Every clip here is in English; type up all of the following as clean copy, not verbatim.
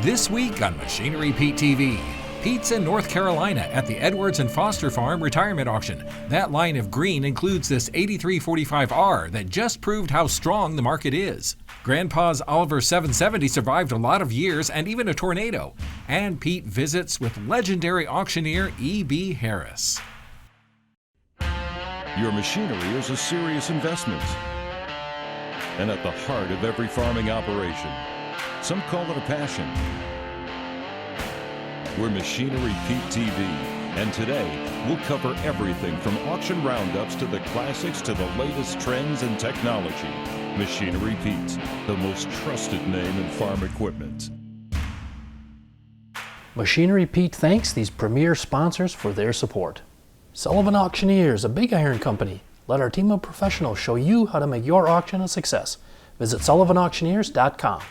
This week on Machinery Pete TV, Pete's in North Carolina at the Edwards and Foster Farm retirement auction. That line of green includes this 8345R that just proved how strong the market is. Grandpa's Oliver 770 survived a lot of years and even a tornado. And Pete visits with legendary auctioneer E.B. Harris. Your machinery is a serious investment and at the heart of every farming operation. Some call it a passion. We're Machinery Pete TV, and today we'll cover everything from auction roundups to the classics to the latest trends and technology. Machinery Pete, the most trusted name in farm equipment. Machinery Pete thanks these premier sponsors for their support. Sullivan Auctioneers, a big iron company. Let our team of professionals show you how to make your auction a success. Visit sullivanauctioneers.com.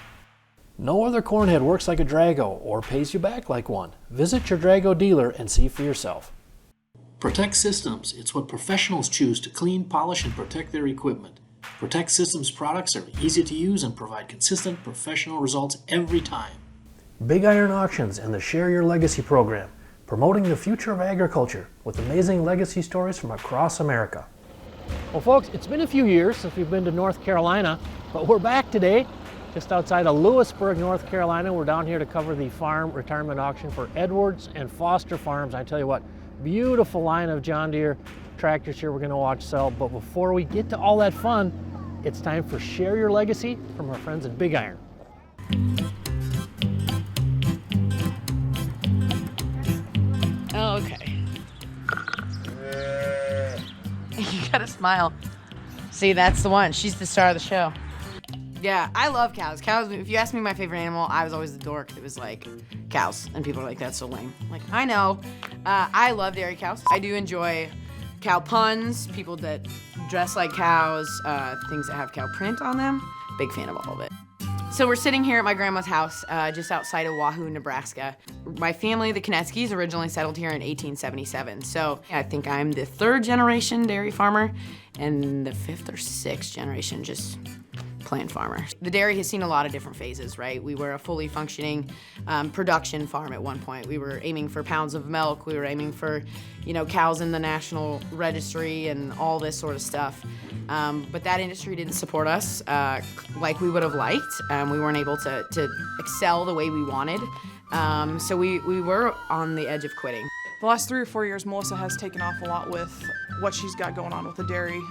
No other cornhead works like a Drago or pays you back like one. Visit your Drago dealer and see for yourself. Protect Systems. It's what professionals choose to clean, polish, and protect their equipment. Protect Systems products are easy to use and provide consistent professional results every time. Big Iron Auctions and the Share Your Legacy program, promoting the future of agriculture with amazing legacy stories from across America. Well, folks, it's been a few years since we've been to North Carolina, but we're back today just outside of Lewisburg, North Carolina. We're down here to cover the farm retirement auction for Edwards and Foster Farms. I tell you what, beautiful line of John Deere tractors here we're going to watch sell. But before we get to all that fun, it's time for Share Your Legacy from our friends at Big Iron. Okay. You gotta smile. See, that's the one. She's the star of the show. Yeah, I love cows. Cows, if you ask me my favorite animal, I was always the dork that was like, cows. And people are like, that's so lame. I'm like, I know. I love dairy cows. I do enjoy cow puns, people that dress like cows, things that have cow print on them. Big fan of all of it. So we're sitting here at my grandma's house, just outside of Wahoo, Nebraska. My family, the Konetskis, originally settled here in 1877. So I think I'm the third generation dairy farmer and the fifth or sixth generation just plain farmer. The dairy has seen a lot of different phases, right? We were a fully functioning production farm at one point. We were aiming for pounds of milk. We were aiming for, cows in the national registry and all this sort of stuff. But that industry didn't support us like we would have liked. We weren't able to excel the way we wanted. So we were on the edge of quitting. The last 3 or 4 years, Melissa has taken off a lot with what she's got going on with the dairy.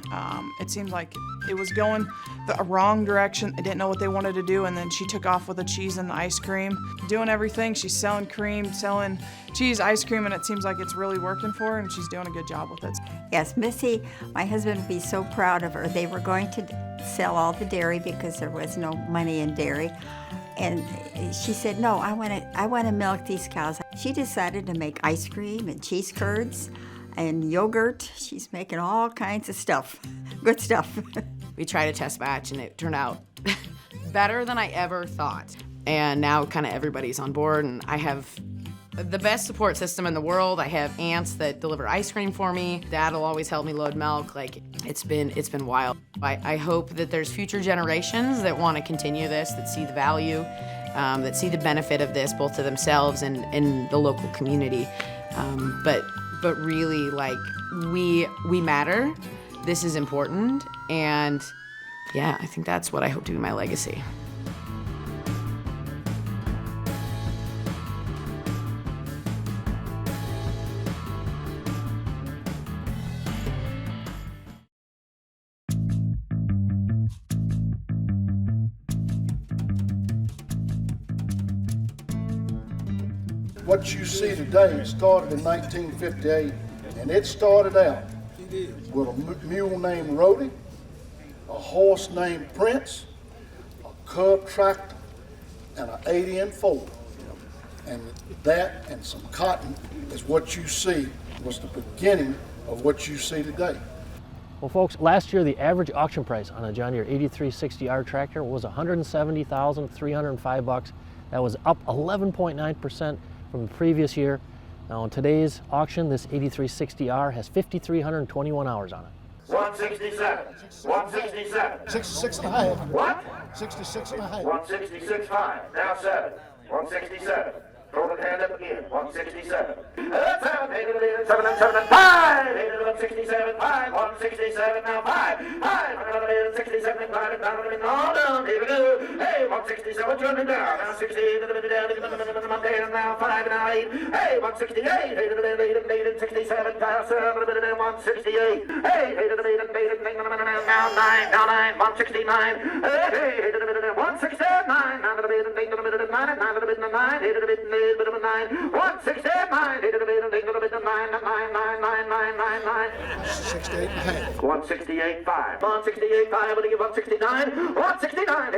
It seems like it was going the wrong direction. They didn't know what they wanted to do, and then she took off with the cheese and the ice cream, doing everything. She's selling cream, selling cheese, ice cream, and it seems like it's really working for her, and she's doing a good job with it. Yes, Missy, my husband would be so proud of her. They were going to sell all the dairy because there was no money in dairy. And she said, no, I want to milk these cows. She decided to make ice cream and cheese curds and yogurt. She's making all kinds of stuff, good stuff. We tried a test batch and it turned out better than I ever thought. And now kind of everybody's on board, and I have the best support system in the world. I have aunts that deliver ice cream for me. Dad'll always help me load milk. Like, it's been wild. I hope that there's future generations that want to continue this, that see the value, that see the benefit of this both to themselves and in the local community. But really, like, we matter. This is important, and yeah, I think that's what I hope to be my legacy. What you see today started in 1958, and it started out with a mule named Rhodey, a horse named Prince, a Cub tractor, and an 80 Ford. And that and some cotton is what you see was the beginning of what you see today. Well, folks, last year the average auction price on a John Deere 8360R tractor was $170,305. That was up 11.9% from the previous year. Now in today's auction, this 8360R has 5,321 hours on it. 167, 167. 66 and a half. What? 66 and a half. 166.5, now 7. 167. Throw the hand up again. 167. That's out. 7 and 5. 167. 5. 167. Now 5. 167. 5 and down and all down. Here we go. Hey, 167. Turning down. Now 60. Down. Now 5. Now 8. Hey, 168. 8 and 67. Pass. 168. Hey, 8 now 9. Now 9. 169. Hey, 169. 9. 169, 168, 5. 168, 5. I'm gonna give 169. 169. $5. I'm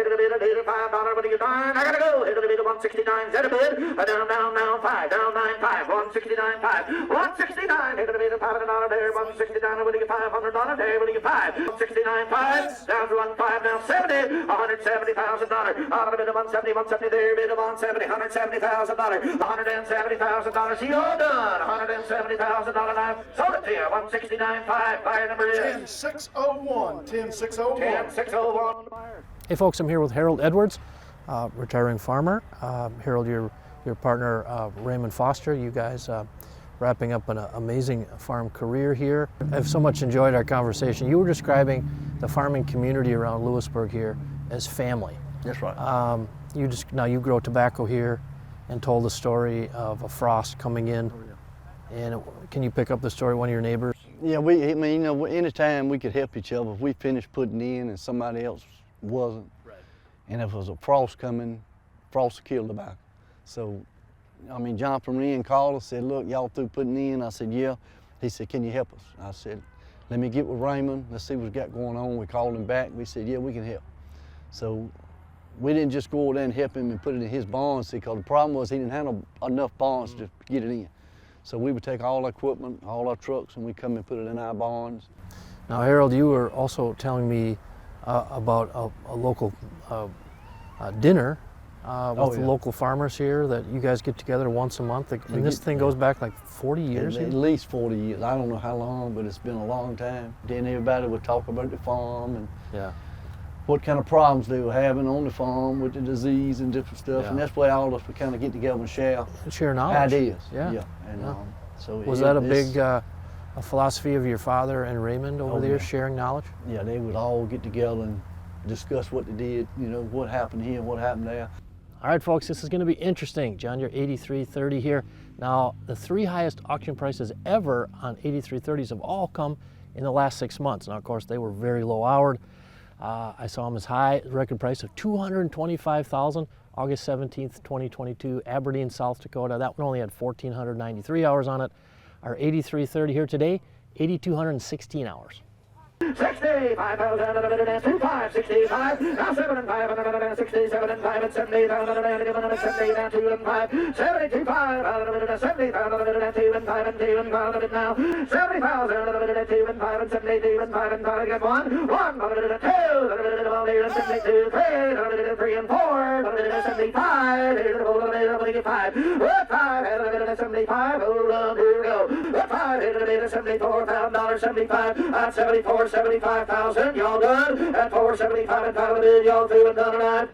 gonna give 9. I gotta go. 169. Set a bid. Down, 5. Down, 9, 5. 169, 5. 169. $5 there. 169. I'm gonna give $500 there. I'm gonna give 5. 169, 5. Down to 1.5. Now 70. $170,000. Out of the bid of 170. 170 there. Bid of 170. $170,000. $170,000. See all done. $170,000. Now sold it to you. 169.5. Buyer number is 10601. 10601. 10601. Hey folks, I'm here with Harold Edwards, retiring farmer. Harold, your partner Raymond Foster, you guys wrapping up an amazing farm career here. I've so much enjoyed our conversation. You were describing the farming community around Lewisburg here as family. That's right. Now you grow tobacco here, and told the story of a frost coming in. And can you pick up the story of one of your neighbors? Yeah, anytime we could help each other, if we finished putting in and somebody else wasn't, and if there was a frost coming, frost would kill the tobacco. So, John from Wren called us, said, look, y'all through putting in? I said, yeah. He said, can you help us? I said, let me get with Raymond, let's see what's got going on. We called him back, we said, yeah, we can help. So we didn't just go over there and help him and put it in his barns, because the problem was he didn't have enough barns to get it in. So we would take all our equipment, all our trucks, and we come and put it in our barns. Now, Harold, you were also telling me about a local dinner with the local farmers here that you guys get together once a month. And this thing goes back like 40 years? At least 40 years. I don't know how long, but it's been a long time. Then everybody would talk about the farm and what kind of problems they were having on the farm with the disease and different stuff. And that's why all of us would kind of get together and share knowledge. Ideas. And so was that a big a philosophy of your father and Raymond over there, sharing knowledge? Yeah, they would all get together and discuss what they did, what happened here, what happened there. All right, folks, this is going to be interesting. John, you're 8330 here. Now, the 3 highest auction prices ever on 8330s have all come in the last 6 months. Now, of course, they were very low houred. I saw them as high, record price of $225,000, August 17th, 2022, Aberdeen, South Dakota. That one only had 1,493 hours on it. Our 8330 here today, 8,216 hours. 60, 5,025, 65, now 7 and 5, 67 and 5 and 70, 70 and 2 and 5, 72, 5, 70, 2 and 5 and 2 and 5 now, 70,000, 2 and 5 and 72 and 5 and 5, get 1, 2, 72, 3 and 4, 75, 5, 75, hold on, here we go, 5, 74, $1,075, at 74, 75,000, y'all done? At 475 and $5 million, y'all through and done tonight.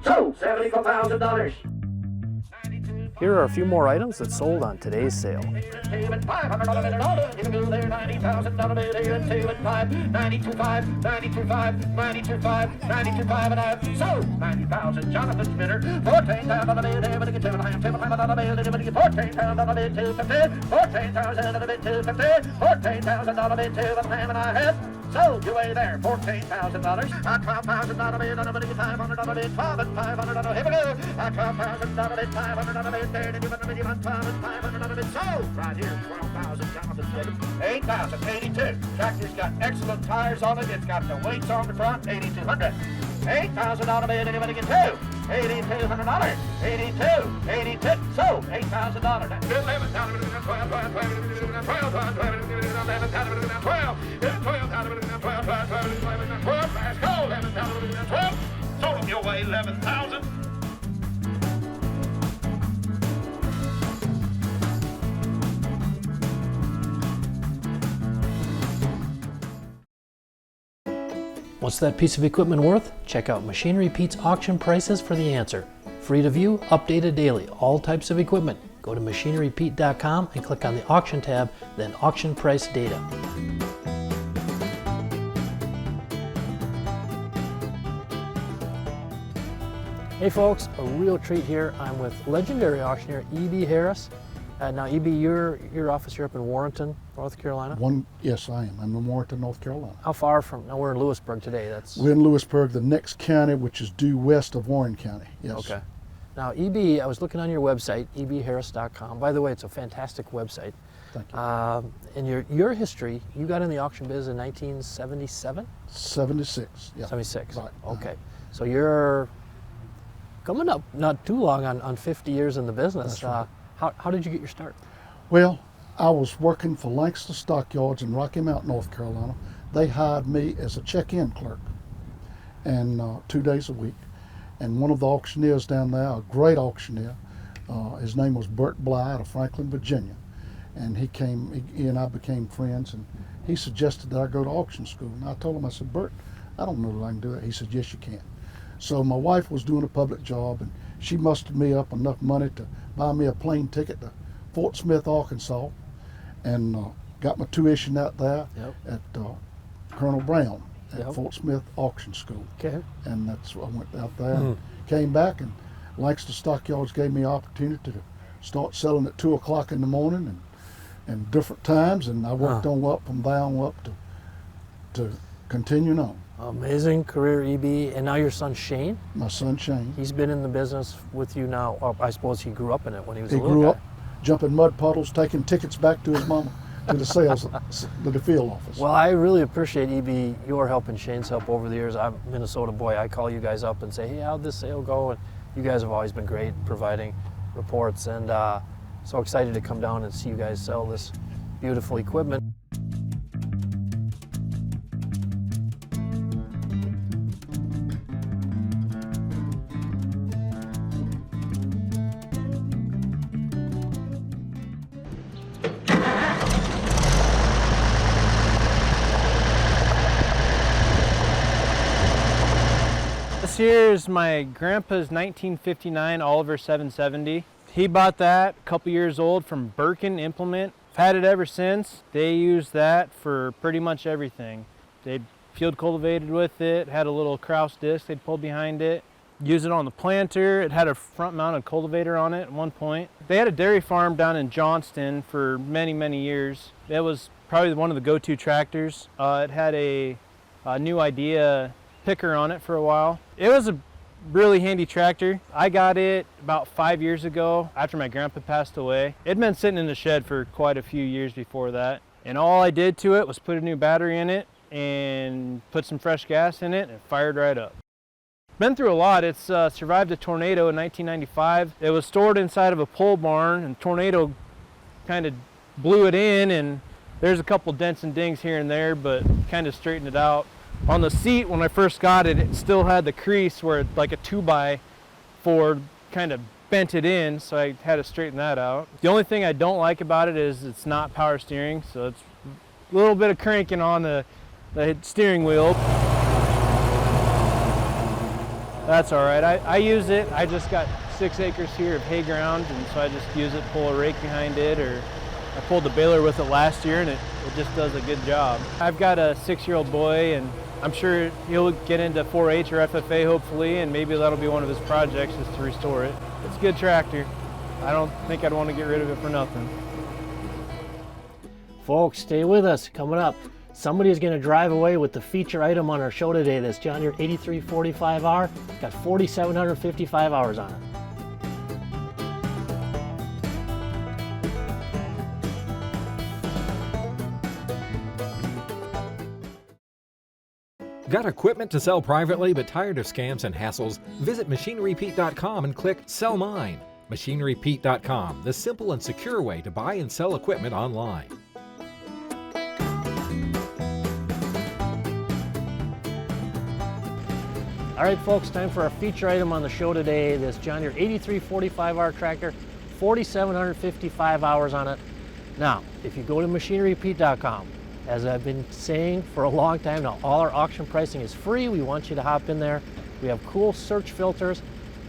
So, $74,000. Here are a few more items that sold on today's sale. $500 $90,000 bid, 2 and 5, 92.5, 92.5, 92.5, 92.5 and a half. So, 90,000. Jonathan Spinner, $14,000 bid, everybody get $2,500 bid, everybody get $14,000 bid, 250, $14,000 bid, 250, $14,000 bid, 2 and a half. So, you way there, $14,000. $12,000 bid, everybody get $500 bid, 12 and $500. Here we go. $12,000 bid, $500 bid. There, and $500 bid. So, right here, 12,000. Jonathan Spinner, 8,000. 82. Tractor's got excellent tires on it. It's got the weights on the front. 8,200. $8,000 bid. Anybody get 2? $8,200. 82. 82. So, $8,000. That's good. 11,000. 12. 12. 12. 12. 12. Let's go. 11,000. 12. Sold them your way. 11,000. What's that piece of equipment worth? Check out Machinery Pete's auction prices for the answer. Free to view, updated daily, all types of equipment. Go to machinerypete.com and click on the auction tab, then auction price data. Hey folks, a real treat here. I'm with legendary auctioneer E.B. Harris. Now E.B., your office here up in Warrenton, North Carolina? Yes, I am. I'm in Warrenton, North Carolina. How far from, now we're in Lewisburg today. We're in Lewisburg, the next county, which is due west of Warren County, yes. Okay. Now E.B., I was looking on your website, ebharris.com. By the way, it's a fantastic website. Thank you. And your history, you got in the auction biz in 1977? 76, yeah. 76, Right. Okay. So you're coming up not too long on 50 years in the business. That's right. How did you get your start? Well, I was working for Langston Stockyards in Rocky Mount, North Carolina. They hired me as a check-in clerk, and 2 days a week. And one of the auctioneers down there, a great auctioneer, his name was Bert Bly out of Franklin, Virginia. And he and I became friends, and he suggested that I go to auction school. And I told him, I said, Bert, I don't know that I can do it. He said, yes, you can. So my wife was doing a public job, and she mustered me up enough money to buy me a plane ticket to Fort Smith, Arkansas, and got my tuition out there at Colonel Brown at Fort Smith Auction School. Okay. And that's I went out there and came back, and Langston Stockyards gave me an opportunity to start selling at 2 o'clock in the morning and different times, and I worked on up from down up to continuing on. Amazing career, E.B. And now your son Shane? My son Shane. He's been in the business with you now. Well, I suppose he grew up in it when he was a He little grew guy. up jumping mud puddles, taking tickets back to his mama to the sales, to the field office. Well, I really appreciate, E.B., your help and Shane's help over the years. I'm a Minnesota boy. I call you guys up and say, hey, how'd this sale go? And you guys have always been great providing reports, and so excited to come down and see you guys sell this beautiful equipment. This here is my grandpa's 1959 Oliver 770. He bought that a couple years old from Birkin Implement. I've had it ever since. They used that for pretty much everything. They'd field cultivated with it, had a little Kraus disc they'd pull behind it, use it on the planter. It had a front mounted cultivator on it at one point. They had a dairy farm down in Johnston for many, many years. It was probably one of the go-to tractors. It had a new idea picker on it for a while. It was a really handy tractor. I got it about 5 years ago after my grandpa passed away. It'd been sitting in the shed for quite a few years before that. And all I did to it was put a new battery in it and put some fresh gas in it, and it fired right up. Been through a lot. It's survived a tornado in 1995. It was stored inside of a pole barn, and tornado kind of blew it in, and there's a couple dents and dings here and there, but kind of straightened it out. On the seat, when I first got it, it still had the crease where like a 2x4 kind of bent it in, so I had to straighten that out. The only thing I don't like about it is it's not power steering, so it's a little bit of cranking on the steering wheel. That's all right. I use it. I just got 6 acres here of hay ground, and so I just use it, pull a rake behind it, or I pulled the baler with it last year, and it just does a good job. I've got a 6-year-old boy, and I'm sure he'll get into 4-H or FFA hopefully, and maybe that'll be one of his projects is to restore it. It's a good tractor. I don't think I'd want to get rid of it for nothing. Folks, stay with us. Coming up, somebody is going to drive away with the feature item on our show today. This John Deere 8345R. It's got 4,755 hours on it. Got equipment to sell privately but tired of scams and hassles? Visit machinerypete.com and click Sell Mine. Machinerypete.com, the simple and secure way to buy and sell equipment online. All right, folks, time for our feature item on the show today. This John Deere 8345R tractor, 4,755 hours on it. Now, if you go to machinerypete.com, as I've been saying for a long time now, all our auction pricing is free. We want you to hop in there. We have cool search filters,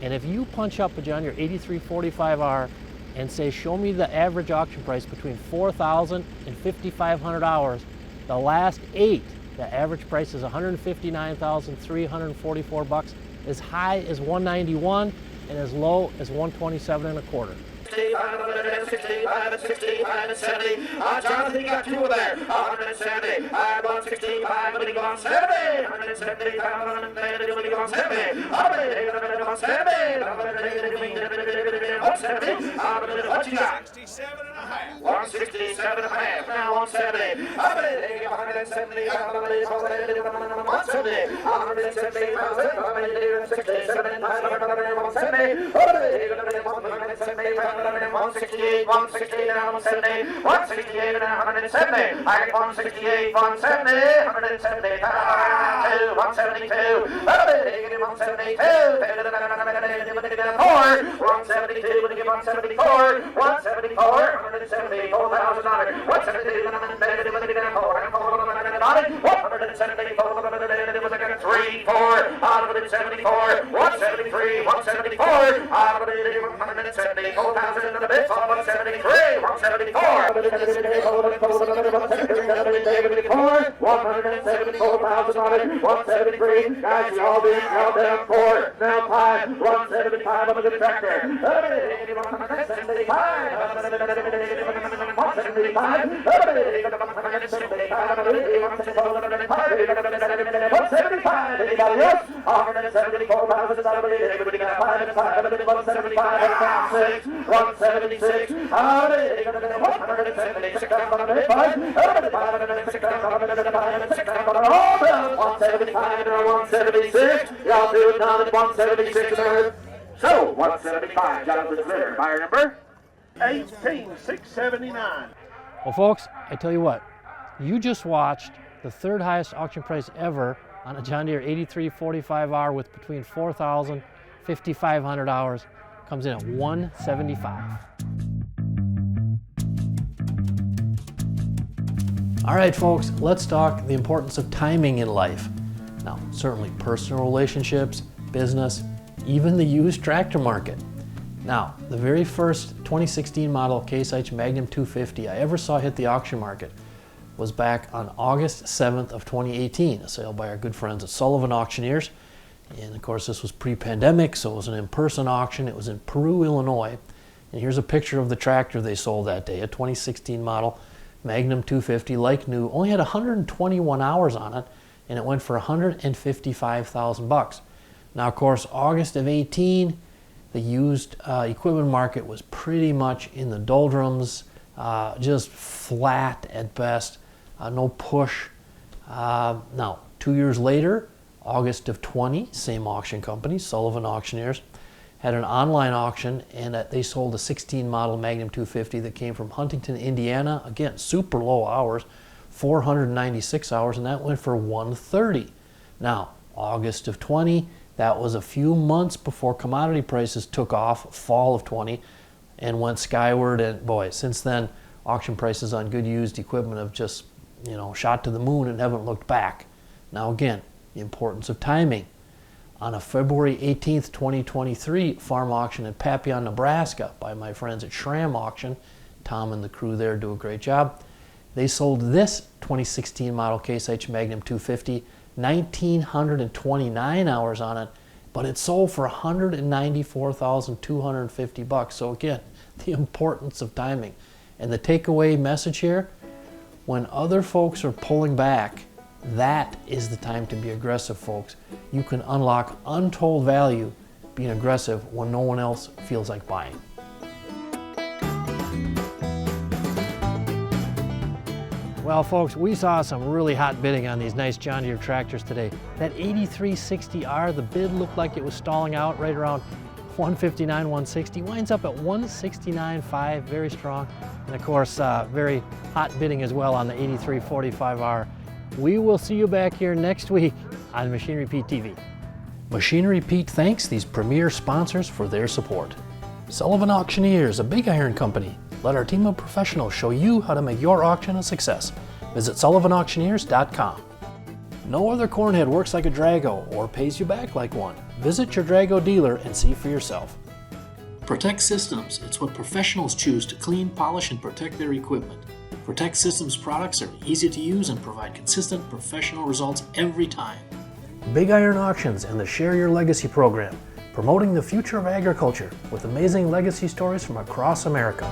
And if you punch up a John Deere 8345R and say, show me the average auction price between $4,000 and $5,500, the last 8, the average price is $159,344, as high as $191 and as low as $127.25. 65 and 65 and 70. Jonathan, you got 2 over there. 170. 165, but he goes 70. 170. 170. But he goes 70. 170. 170. What you got? 167 and a half. 167 and a half. Now 170. 170. 170. 168, 168, and 170, 168, and 170. I get 168, 170, 170, 172, 172, 172, 174, 174, $174,000, 172, 3, 4, 174, 173, 174, 174,000 in the bid, 173, 174, 174,000, 173. Guys, you all being held down 4, now 5, 175 on the tractor. 175, 175. Anybody else? 174,000. Everybody got 5 and 5. 175 and 6. 176. 176. 175 and 176. Y'all do it now at 176. So 175. Jonathan's there. Buyer number 18679. Well, folks, I tell you what, you just watched the 3rd highest auction price ever on a John Deere 8345R with between $4,000 and $5,500. Comes in at $175. All right, folks, let's talk the importance of timing in life. Now, certainly personal relationships, business, even the used tractor market. Now, the very first 2016 model Case IH Magnum 250 I ever saw hit the auction market was back on August 7th of 2018, a sale by our good friends at Sullivan Auctioneers. And of course, this was pre-pandemic, so it was an in-person auction. It was in Peru, Illinois. And here's a picture of the tractor they sold that day, a 2016 model Magnum 250, like new, only had 121 hours on it, and it went for $155,000. Now, of course, August of 18, the used equipment market was pretty much in the doldrums, just flat at best, no push. Now, 2 years later, August of 20, same auction company, Sullivan Auctioneers, had an online auction, and they sold a 16 model Magnum 250 that came from Huntington, Indiana. Again, super low hours, 496 hours, and that went for $130. Now, August of 20, that was a few months before commodity prices took off, fall of 20, and went skyward. And boy, since then, auction prices on good used equipment have just, shot to the moon and haven't looked back. Now again, the importance of timing. On a February 18th, 2023 farm auction in Papillon, Nebraska by my friends at Schramm Auction, Tom and the crew there do a great job. They sold this 2016 model Case IH Magnum 250, 1,929 hours on it, but it sold for $194,250. So again, the importance of timing. And the takeaway message here, when other folks are pulling back, that is the time to be aggressive, folks. You can unlock untold value being aggressive when no one else feels like buying. Well, folks, we saw some really hot bidding on these nice John Deere tractors today. That 8360R, the bid looked like it was stalling out right around 159, 160, winds up at 169.5, very strong. And of course, very hot bidding as well on the 8345R. We will see you back here next week on Machinery Pete TV. Machinery Pete thanks these premier sponsors for their support. Sullivan Auctioneers, a big iron company. Let our team of professionals show you how to make your auction a success. Visit sullivanauctioneers.com. No other cornhead works like a Drago or pays you back like one. Visit your Drago dealer and see for yourself. Protect Systems. It's what professionals choose to clean, polish, and protect their equipment. Protect Systems products are easy to use and provide consistent professional results every time. Big Iron Auctions and the Share Your Legacy program, promoting the future of agriculture with amazing legacy stories from across America.